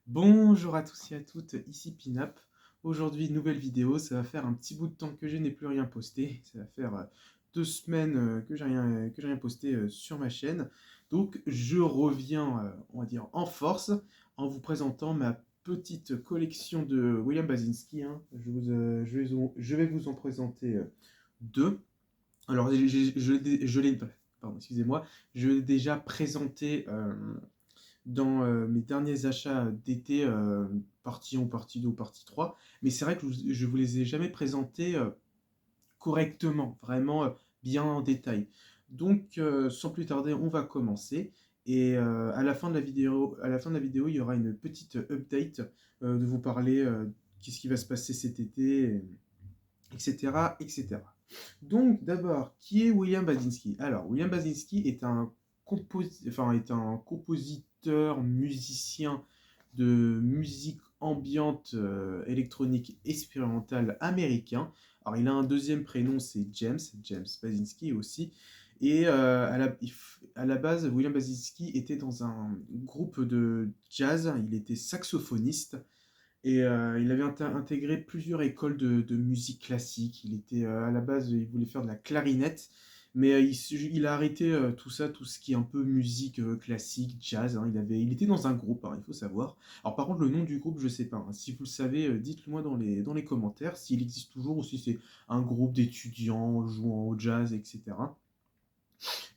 Bonjour à tous et à toutes, ici Pinap. Aujourd'hui, nouvelle vidéo. Ça va faire un petit bout de temps que je n'ai plus rien posté. Ça va faire 2 semaines que j'ai rien posté sur ma chaîne. Donc, je reviens, on va dire, en force en vous présentant ma petite collection de William Basinski, hein. Je vais vous en présenter deux. Alors, pardon, excusez-moi, je l'ai déjà présenté dans mes derniers achats d'été, partie 1, partie 2 ou partie 3. Mais c'est vrai que je vous les ai jamais présentés correctement, vraiment bien en détail. Donc, sans plus tarder, on va commencer. Et à la fin de la vidéo, il y aura une petite update de vous parler qu'est-ce qui va se passer cet été, etc., etc. Donc, d'abord, qui est William Basinski? Alors, William Basinski est un compositeur, musicien de musique ambiante électronique expérimentale américain. Alors, il a un deuxième prénom, c'est James Basinski aussi. Et à la base, William Basinski était dans un groupe de jazz, il était saxophoniste. Et il avait intégré plusieurs écoles de musique classique. À la base, il voulait faire de la clarinette, mais il a arrêté tout ça, tout ce qui est un peu musique classique, jazz, hein. Il était dans un groupe, hein, il faut savoir. Alors par contre, le nom du groupe, je sais pas, hein. Si vous le savez, dites-le moi dans les commentaires, s'il existe toujours ou si c'est un groupe d'étudiants jouant au jazz, etc.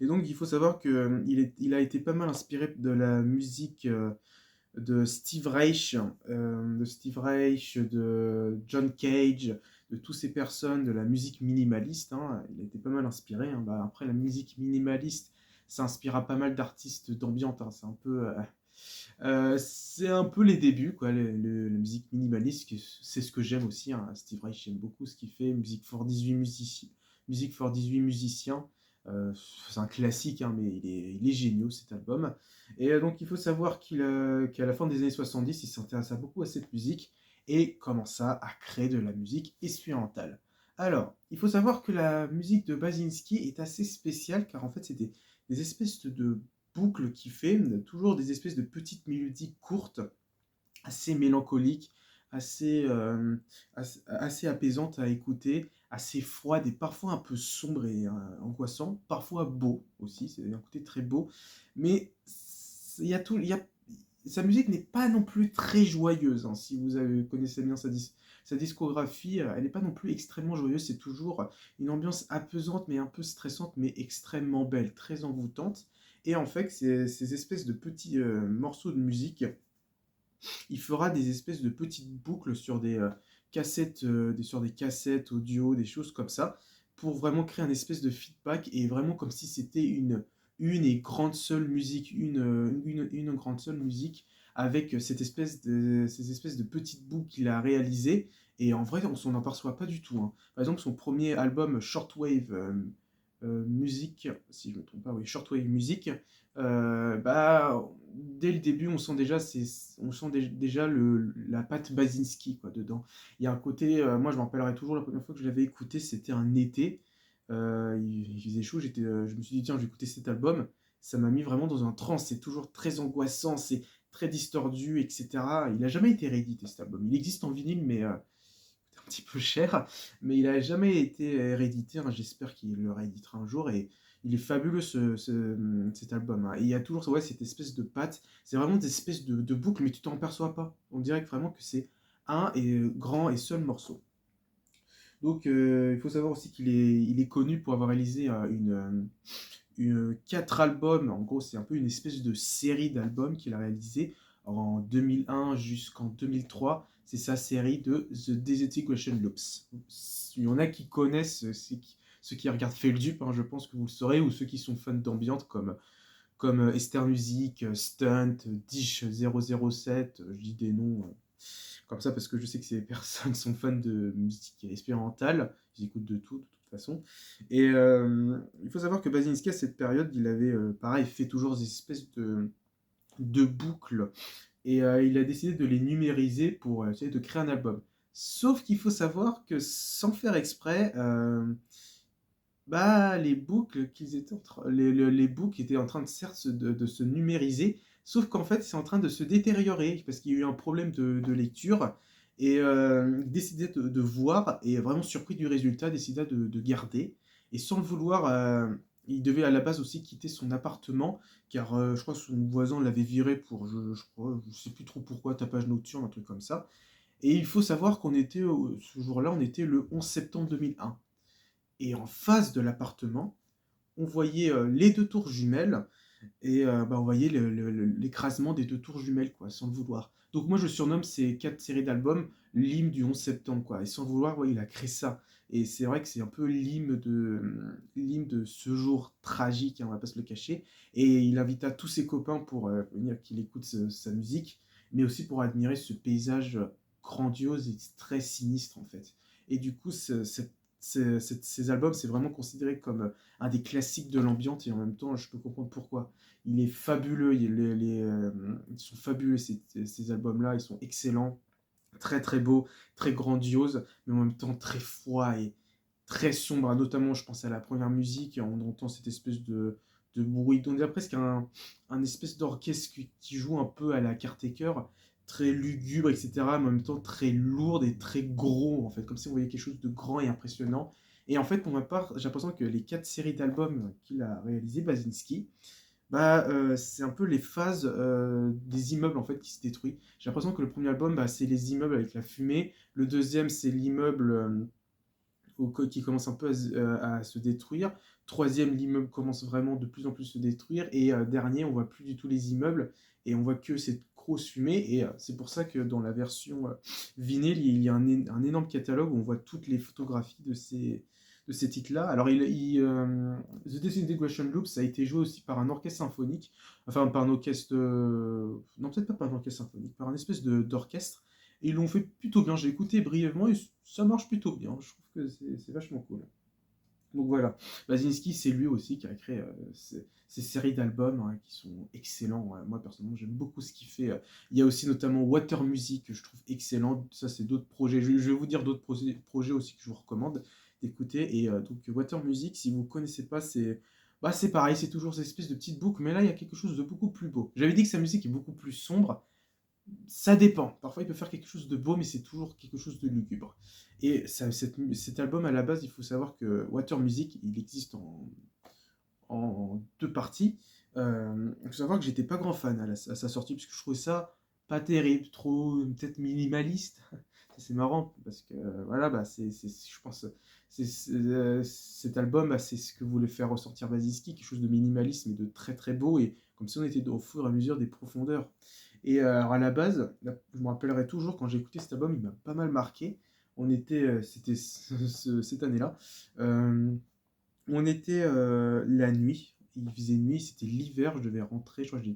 Et donc, il faut savoir qu'il a été pas mal inspiré de la musique de Steve Reich, de John Cage, de toutes ces personnes, de la musique minimaliste, hein. Il a été pas mal inspiré, hein. Bah, après, la musique minimaliste, ça inspira pas mal d'artistes d'ambiance, hein. C'est un peu les débuts, quoi, la musique minimaliste. C'est ce que j'aime aussi, hein. Steve Reich, j'aime beaucoup ce qu'il fait. Musique for 18 musiciens. C'est un classique, hein, mais il est génial cet album. Et donc il faut savoir qu'à la fin des années 70, il s'intéressa beaucoup à cette musique et commença à créer de la musique expérimentale. Alors, il faut savoir que la musique de Basinski est assez spéciale car en fait c'est des espèces de boucles qu'il fait, toujours des espèces de petites mélodies courtes, assez mélancoliques, assez, assez apaisantes à écouter, assez froides et parfois un peu sombres et angoissants, parfois beaux aussi, c'est un côté très beau, mais il y a tout, il y a, sa musique n'est pas non plus très joyeuse, hein. Si vous connaissez bien sa discographie, elle n'est pas non plus extrêmement joyeuse, c'est toujours une ambiance apaisante mais un peu stressante mais extrêmement belle, très envoûtante. Et en fait, ces espèces de petits morceaux de musique, il fera des espèces de petites boucles sur sur des cassettes audio, des choses comme ça, pour vraiment créer un espèce de feedback et vraiment comme si c'était une et grande seule musique, une grande seule musique avec ces espèces de petites boucles qu'il a réalisées. Et en vrai, on s'en aperçoit pas du tout, hein. Par exemple, son premier album Shortwave Music, si je ne me trompe pas, oui, Shortwave Music, bah, dès le début, on sent déjà la patte Basinski quoi, dedans. Il y a un côté, moi je me rappellerai toujours la première fois que je l'avais écouté, c'était un été, il faisait chaud, je me suis dit tiens, je vais écouter cet album, ça m'a mis vraiment dans un trance, c'est toujours très angoissant, c'est très distordu, etc. Il n'a jamais été réédité cet album, il existe en vinyle, mais un petit peu cher, mais il n'a jamais été réédité, hein. J'espère qu'il le rééditera un jour et il est fabuleux cet album, hein. Et il y a toujours ouais, cette espèce de patte, c'est vraiment des espèces de boucles, mais tu t'en perçois pas. On dirait vraiment que c'est un et grand et seul morceau. Donc il faut savoir aussi il est connu pour avoir réalisé 4 albums. En gros, c'est un peu une espèce de série d'albums qu'il a réalisé en 2001 jusqu'en 2003. C'est sa série de The Disintegration Loops. Il y en a qui connaissent, ceux qui regardent Feldup, hein, je pense que vous le saurez, ou ceux qui sont fans d'ambiance comme Esther Music, Stunt, Dish 007, je dis des noms comme ça parce que je sais que ces personnes sont fans de musique expérimentale, ils écoutent de tout de toute façon. Et il faut savoir que Basinski à cette période, il avait pareil fait toujours des espèces de boucles et il a décidé de les numériser pour essayer de créer un album. Sauf qu'il faut savoir que sans faire exprès, bah, les boucles qu'ils étaient les boucles étaient en train de certes de se numériser, Sauf qu'en fait, c'est en train de se détériorer parce qu'il y a eu un problème de lecture et il décidait de voir et vraiment surpris du résultat, décida de garder et sans le vouloir, il devait à la base aussi quitter son appartement car je crois que son voisin l'avait viré pour, je crois, je sais plus trop pourquoi, tapage nocturne, un truc comme ça. Et il faut savoir qu'on était, ce jour-là, on était le 11 septembre 2001. Et en face de l'appartement, on voyait les deux tours jumelles et bah, on voyait l'écrasement des deux tours jumelles, quoi, sans le vouloir. Donc moi, je surnomme ces quatre séries d'albums l'hymne du 11 septembre, quoi. Et sans le vouloir, ouais, il a créé ça. Et c'est vrai que c'est un peu l'hymne de ce jour tragique, hein, on va pas se le cacher. Et il invita tous ses copains pour venir qu'il écoute sa musique, mais aussi pour admirer ce paysage grandiose et très sinistre, en fait. Et du coup, ces albums, c'est vraiment considéré comme un des classiques de l'ambiance et en même temps, je peux comprendre pourquoi. Il est fabuleux, ils sont fabuleux ces albums-là, ils sont excellents, très très beaux, très grandioses, mais en même temps très froids et très sombres. Notamment, je pense à la première musique, on entend cette espèce de bruit, on dirait presque un espèce d'orchestre qui joue un peu à la Caretaker, très lugubre, etc., mais en même temps très lourde et très gros, en fait, comme si on voyait quelque chose de grand et impressionnant. Et en fait, pour ma part, j'ai l'impression que les quatre séries d'albums qu'il a réalisé, Basinski, bah, c'est un peu les phases des immeubles en fait qui se détruisent. J'ai l'impression que le premier album, bah, c'est les immeubles avec la fumée. Le deuxième, c'est l'immeuble qui commence un peu à se détruire. Troisième, l'immeuble commence vraiment de plus en plus à se détruire. Et dernier, on voit plus du tout les immeubles et on voit que cette grosse fumée. Et c'est pour ça que dans la version vinyle, il y a un énorme catalogue où on voit toutes les photographies de ces titres-là. Alors, The Disintegration Loop, ça a été joué aussi par un orchestre symphonique, enfin par un orchestre, non peut-être pas par un orchestre symphonique, par un espèce d'orchestre. Et ils l'ont fait plutôt bien. J'ai écouté brièvement et ça marche plutôt bien. Je trouve que c'est vachement cool. Donc voilà, Basinski, c'est lui aussi qui a créé ces séries d'albums hein, qui sont excellents. Moi, personnellement, j'aime beaucoup ce qu'il fait. Il y a aussi notamment Water Music que je trouve excellent. Ça, c'est d'autres projets. Je vais vous dire d'autres projets aussi que je vous recommande d'écouter. Et donc, Water Music, si vous ne connaissez pas, c'est pareil, c'est toujours cette espèce de petite boucle. Mais là, il y a quelque chose de beaucoup plus beau. J'avais dit que sa musique est beaucoup plus sombre. Ça dépend. Parfois, il peut faire quelque chose de beau, mais c'est toujours quelque chose de lugubre. Et cet album, à la base, il faut savoir que Water Music, il existe en deux parties. Il faut savoir que j'étais pas grand fan à sa sortie, parce que je trouvais ça pas terrible, trop peut-être minimaliste. C'est marrant, parce que voilà, bah, je pense, cet album, bah, c'est ce que voulait faire ressortir Basinski, quelque chose de minimaliste, mais de très très beau, et comme si on était au fur et à mesure des profondeurs. Et alors à la base, je me rappellerai toujours quand j'ai écouté cet album, il m'a pas mal marqué. C'était cette année-là. Euh, on était la nuit, il faisait nuit, c'était l'hiver, je devais rentrer, je crois que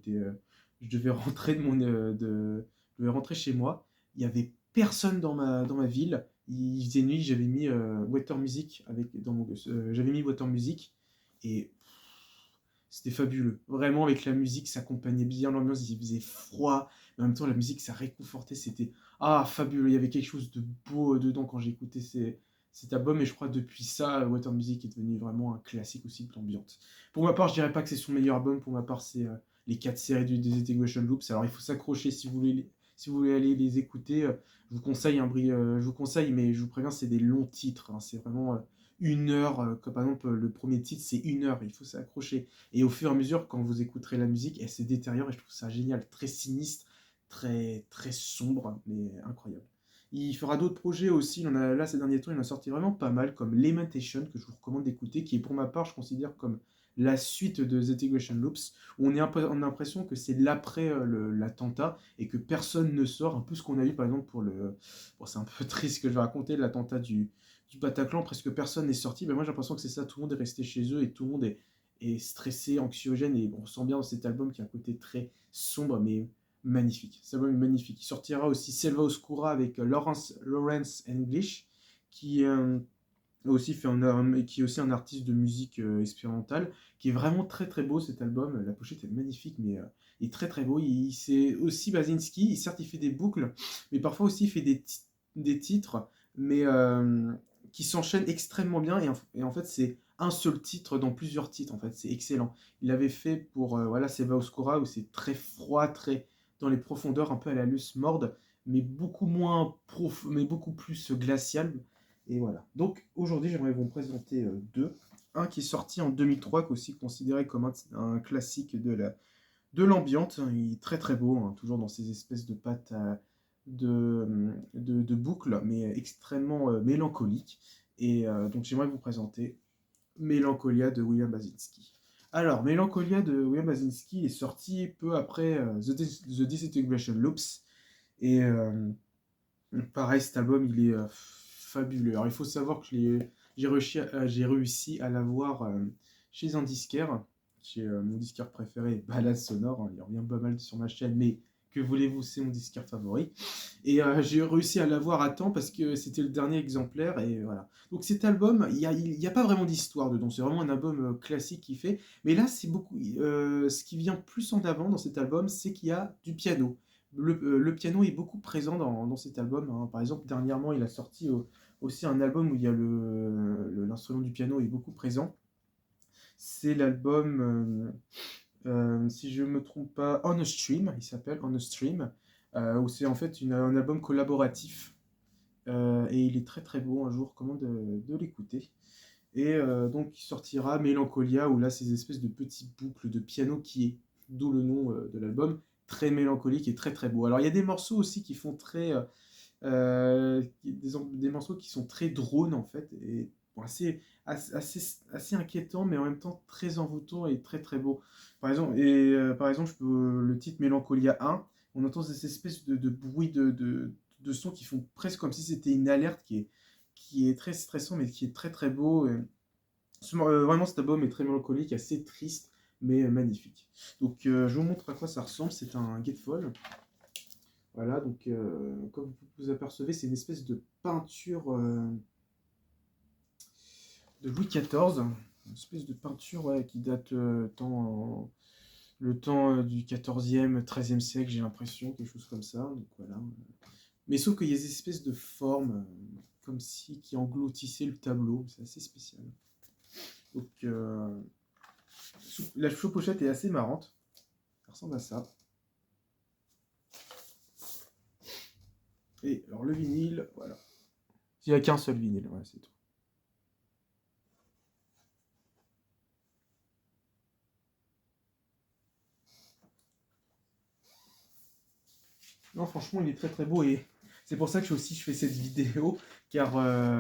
je devais rentrer je devais rentrer chez moi. Il y avait personne dans ma ville. Il faisait nuit, j'avais mis Water Music j'avais mis Water Music et c'était fabuleux. Vraiment, avec la musique, ça accompagnait bien l'ambiance. Il faisait froid, mais en même temps, la musique, ça réconfortait. C'était fabuleux. Il y avait quelque chose de beau dedans quand j'écoutais cet album. Et je crois que depuis ça, Water Music est devenu vraiment un classique aussi de l'ambiance. Pour ma part, je dirais pas que c'est son meilleur album. Pour ma part, c'est les 4 séries du Disintegration Loops. Alors, il faut s'accrocher si vous voulez aller les écouter. Je vous conseille je vous conseille, mais je vous préviens, c'est des longs titres. Hein. C'est vraiment 1 heure. Comme par exemple, le premier titre, c'est 1 heure. Il faut s'accrocher. Et au fur et à mesure, quand vous écouterez la musique, elle se détériore et je trouve ça génial, très sinistre, très, très sombre, mais incroyable. Il fera d'autres projets aussi, là ces derniers temps, il en a sorti vraiment pas mal, comme Lamentation, que je vous recommande d'écouter, qui est pour ma part, je considère comme la suite de The Integration Loops, où on a l'impression que c'est l'après l'attentat et que personne ne sort, un peu ce qu'on a eu par exemple Bon, c'est un peu triste ce que je vais raconter, l'attentat du Bataclan, presque personne n'est sorti, mais moi j'ai l'impression que c'est ça, tout le monde est resté chez eux et tout le monde est stressé, anxiogène, et on sent bien dans cet album qu'il y a un côté très sombre, mais magnifique. Cet album est magnifique. Il sortira aussi Selva Oscura avec Lawrence English, qui aussi qui est aussi un artiste de musique expérimentale, qui est vraiment très très beau cet album. La pochette est magnifique, mais il est très très beau. C'est aussi Basinski, il certes il fait des boucles, mais parfois aussi il fait des titres, mais qui s'enchaînent extrêmement bien, et en fait c'est un seul titre dans plusieurs titres, en fait, c'est excellent. Il l'avait fait pour, voilà, Selva Oscura, où c'est très froid, très dans les profondeurs, un peu à la Luce Mord, mais beaucoup moins mais beaucoup plus glacial. Et voilà. Donc aujourd'hui, j'aimerais vous présenter deux. Un qui est sorti en 2003, qui est aussi considéré comme un classique de l'ambiance. Il est très très beau, hein, toujours dans ces espèces de pattes de boucles, mais extrêmement mélancolique. Et donc j'aimerais vous présenter Mélancolia de William Basinski. Alors, Mélancolia de William Basinski est sorti peu après The Disintegration Loops. Et pareil, cet album, il est fabuleux. Alors, il faut savoir que j'ai réussi à l'avoir chez un disquaire, chez mon disquaire préféré, Balade Sonore. Hein, il revient pas mal sur ma chaîne, mais que voulez-vous, c'est mon disquaire favori. Et j'ai réussi à l'avoir à temps parce que c'était le dernier exemplaire. Et voilà. Donc cet album, il y a pas vraiment d'histoire dedans. C'est vraiment un album classique qu'il fait. Mais là, c'est beaucoup. Ce qui vient plus en avant dans cet album, c'est qu'il y a du piano. Le piano est beaucoup présent dans cet album. Hein. Par exemple, dernièrement, il a sorti aussi un album où il y a l'instrument du piano est beaucoup présent. C'est l'album, si je ne me trompe pas, On a Stream, il s'appelle On a Stream, où c'est en fait un album collaboratif. Et il est très très beau, un jour, comment de l'écouter. Et donc il sortira Mélancolia, où là, ces espèces de petites boucles de piano qui est, d'où le nom de l'album, très mélancolique et très très beau. Alors il y a des morceaux aussi qui font très... des morceaux qui sont très drones en fait, et bon, assez inquiétant, mais en même temps très envoûtant et très très beau. Par exemple le titre Mélancolia 1, on entend ces espèces de bruits de sons qui font presque comme si c'était une alerte qui est très stressant, mais qui est très très beau. Vraiment, cet album est très mélancolique, assez triste, mais magnifique. Donc, je vous montre à quoi ça ressemble. C'est un Gatefold. Voilà, donc, comme vous apercevez, c'est une espèce de peinture de Louis XIV. Une espèce de peinture ouais, qui date le temps du 14e, 13e siècle, j'ai l'impression, quelque chose comme ça. Donc, voilà. Mais sauf qu'il y a des espèces de formes, comme si qui engloutissaient le tableau. C'est assez spécial. Donc, la pochette est assez marrante. Ça ressemble à ça. Et alors le vinyle, voilà. Il n'y a qu'un seul vinyle, voilà, c'est tout. Non, franchement, il est très très beau et c'est pour ça que je fais cette vidéo, car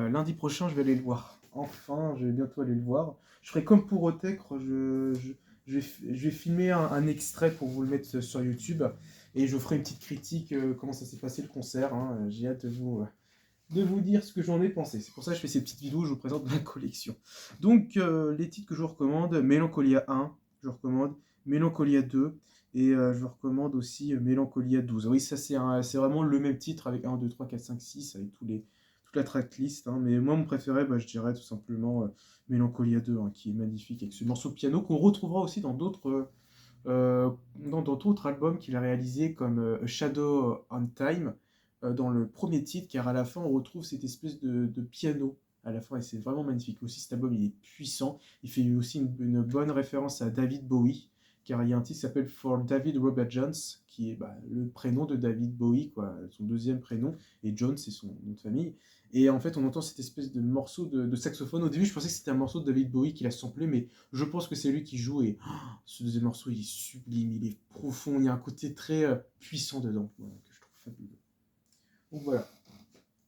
lundi prochain, je vais aller le voir. Enfin, je vais bientôt aller le voir. Je ferai comme pour Otecre, je vais filmer un extrait pour vous le mettre sur YouTube et je ferai une petite critique, comment ça s'est passé le concert. Hein. J'ai hâte de vous dire ce que j'en ai pensé. C'est pour ça que je fais ces petites vidéos où je vous présente ma collection. Donc, les titres que je vous recommande, Mélancolia 1, je vous recommande, Mélancolia 2, et je vous recommande aussi Mélancolia 12. Oui, ça c'est vraiment le même titre avec 1, 2, 3, 4, 5, 6, avec toute la tracklist. Hein. Mais moi, mon préféré, bah, je dirais tout simplement Mélancolia 2, hein, qui est magnifique, avec ce morceau de piano qu'on retrouvera aussi dans dans d'autres albums qu'il a réalisés comme A Shadow on Time, dans le premier titre, car à la fin on retrouve cette espèce de piano à la fin et c'est vraiment magnifique. Aussi cet album il est puissant, il fait aussi une bonne référence à David Bowie, car il y a un titre qui s'appelle For David Robert Jones, qui est bah, le prénom de David Bowie, quoi, son deuxième prénom, et Jones c'est son nom de famille. Et en fait on entend cette espèce de morceau de saxophone. Au début je pensais que c'était un morceau de David Bowie qui l'a samplé, mais je pense que c'est lui qui joue et ce deuxième morceau, il est sublime, il est profond, il y a un côté très puissant dedans, voilà, que je trouve fabuleux. Donc voilà.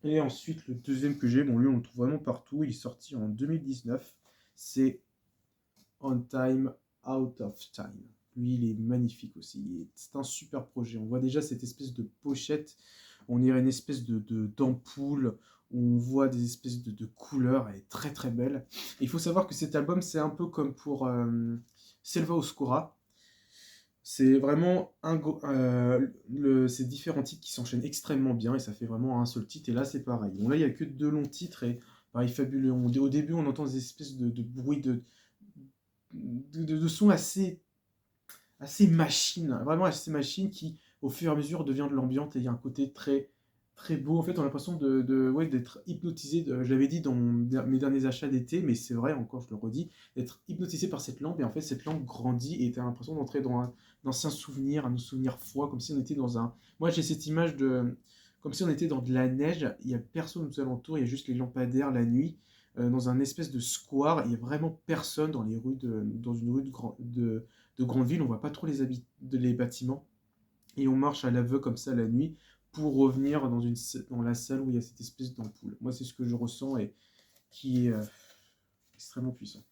Et ensuite, le deuxième que j'ai, bon, lui, on le trouve vraiment partout, il est sorti en 2019, c'est On Time, Out of Time. Lui, il est magnifique aussi, c'est un super projet. On voit déjà cette espèce de pochette, on dirait une espèce d'ampoule, où on voit des espèces de couleurs, elle est très très belle. Et il faut savoir que cet album, c'est un peu comme pour Selva Oscura. C'est vraiment ces différents titres qui s'enchaînent extrêmement bien et ça fait vraiment un seul titre. Et là, c'est pareil. Bon, là, il n'y a que deux longs titres et pareil, fabuleux. Au début, on entend des espèces de bruits de sons assez machine, vraiment assez machine qui, au fur et à mesure, devient de l'ambiance et il y a un côté très très beau. En fait, on a l'impression ouais, d'être hypnotisé. Je l'avais dit dans mes derniers achats d'été, mais c'est vrai, encore, je le redis, d'être hypnotisé par cette lampe. Et en fait, cette lampe grandit et tu as l'impression d'entrer dans un ancien souvenir, un souvenir froid, comme si on était dans un. Moi, j'ai cette image de. Comme si on était dans de la neige, il n'y a personne aux alentours, il y a juste les lampadaires la nuit, dans un espèce de square. Il n'y a vraiment personne dans les rues dans une rue de grande ville. On voit pas trop les bâtiments. Et on marche à l'aveu comme ça la nuit pour revenir dans la salle où il y a cette espèce d'ampoule. Moi, c'est ce que je ressens et qui est extrêmement puissant.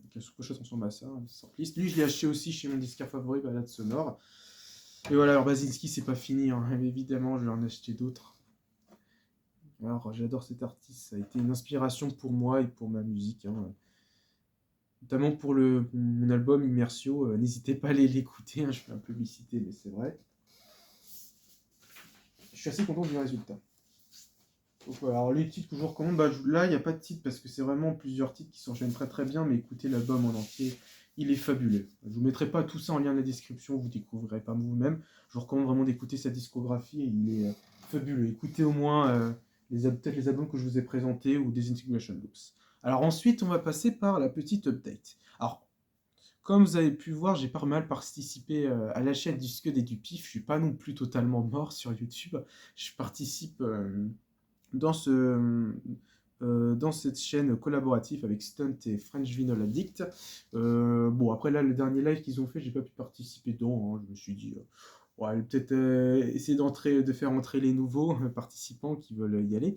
Donc, la soupe aux on s'en bat ça, simpliste. Lui, je l'ai acheté aussi chez mon disquaire favori, Balade Sonore. Et voilà, alors Basinski, c'est pas fini, hein. Évidemment, je vais en acheter d'autres. Alors, j'adore cet artiste, ça a été une inspiration pour moi et pour ma musique, hein. Notamment pour mon album Immersio. N'hésitez pas à aller l'écouter, hein, je fais un peu publicité, mais c'est vrai. Je suis assez content du résultat. Donc, voilà. Alors les titres que je vous recommande, là il n'y a pas de titre parce que c'est vraiment plusieurs titres qui s'enchaînent très très bien, mais écoutez l'album en entier, il est fabuleux. Je ne vous mettrai pas tout ça en lien dans la description, vous découvrirez par vous-même. Je vous recommande vraiment d'écouter sa discographie, il est fabuleux. Écoutez au moins peut-être les albums que je vous ai présentés ou Disintegration Loops. Alors ensuite, on va passer par la petite update. Alors, comme vous avez pu voir, j'ai pas mal participé à la chaîne du Scud et du Pif. Je suis pas non plus totalement mort sur YouTube. Je participe dans dans cette chaîne collaborative avec Stunt et French Vinyl Addict. Bon, après là, le dernier live qu'ils ont fait, j'ai pas pu participer dedans, hein. Je me suis dit, ouais, peut-être essayer de faire entrer les nouveaux participants qui veulent y aller.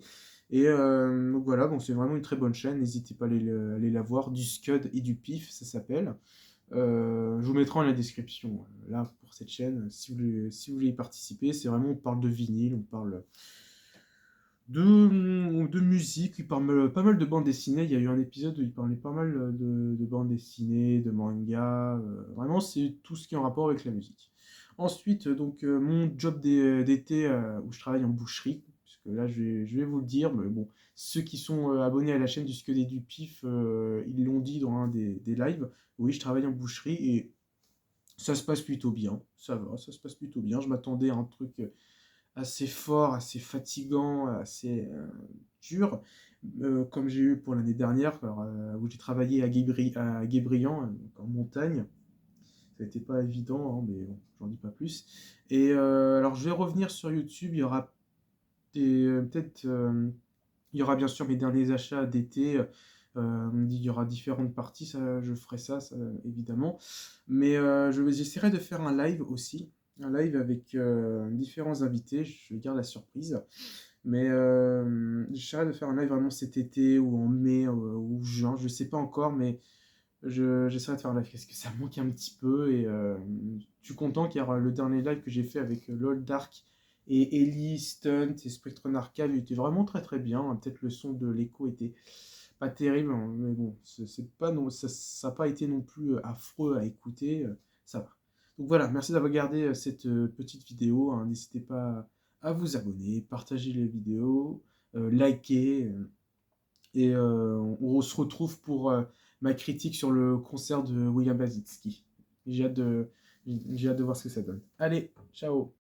Et donc voilà, bon, c'est vraiment une très bonne chaîne. N'hésitez pas à aller la voir. Du Scud et du Pif, ça s'appelle. Je vous mettrai en la description là pour cette chaîne si vous voulez y participer. C'est vraiment, on parle de vinyle, on parle de musique, il parle pas mal de bandes dessinées. Il y a eu un épisode où il parlait pas mal de bandes dessinées, de manga. Vraiment, c'est tout ce qui est en rapport avec la musique. Ensuite, donc, mon job d'été où je travaille en boucherie, puisque là, je vais vous le dire, mais bon, ceux qui sont abonnés à la chaîne du Scud et du Pif, ils l'ont dit dans un des lives. Oui, je travaille en boucherie et ça se passe plutôt bien. Ça va, ça se passe plutôt bien. Je m'attendais à un truc assez fort, assez fatigant, assez dur, comme j'ai eu pour l'année dernière, où j'ai travaillé à Guébriand, donc en montagne. Ça n'était pas évident, hein, mais bon, j'en dis pas plus. Et alors, je vais revenir sur YouTube. Il y aura peut-être, il y aura bien sûr mes derniers achats d'été. Il y aura différentes parties, ça, je ferai ça, évidemment. Mais j'essaierai de faire un live aussi. Un live avec différents invités. Je garde la surprise. Mais j'essaierai de faire un live vraiment cet été ou en mai ou juin. Je sais pas encore, mais j'essaierai de faire un live parce que ça me manque un petit peu. Et je suis content car le dernier live que j'ai fait avec LOL Dark et Ellie, Stunt et Spectrum Archive, il était vraiment très très bien. Peut-être le son de l'écho était pas terrible, hein, mais bon, c'est pas non, ça n'a pas été non plus affreux à écouter, ça va. Donc voilà, merci d'avoir regardé cette petite vidéo, hein. N'hésitez pas à vous abonner, partager les vidéos, liker, et on se retrouve pour ma critique sur le concert de William Basinski. J'ai hâte de voir ce que ça donne. Allez, ciao!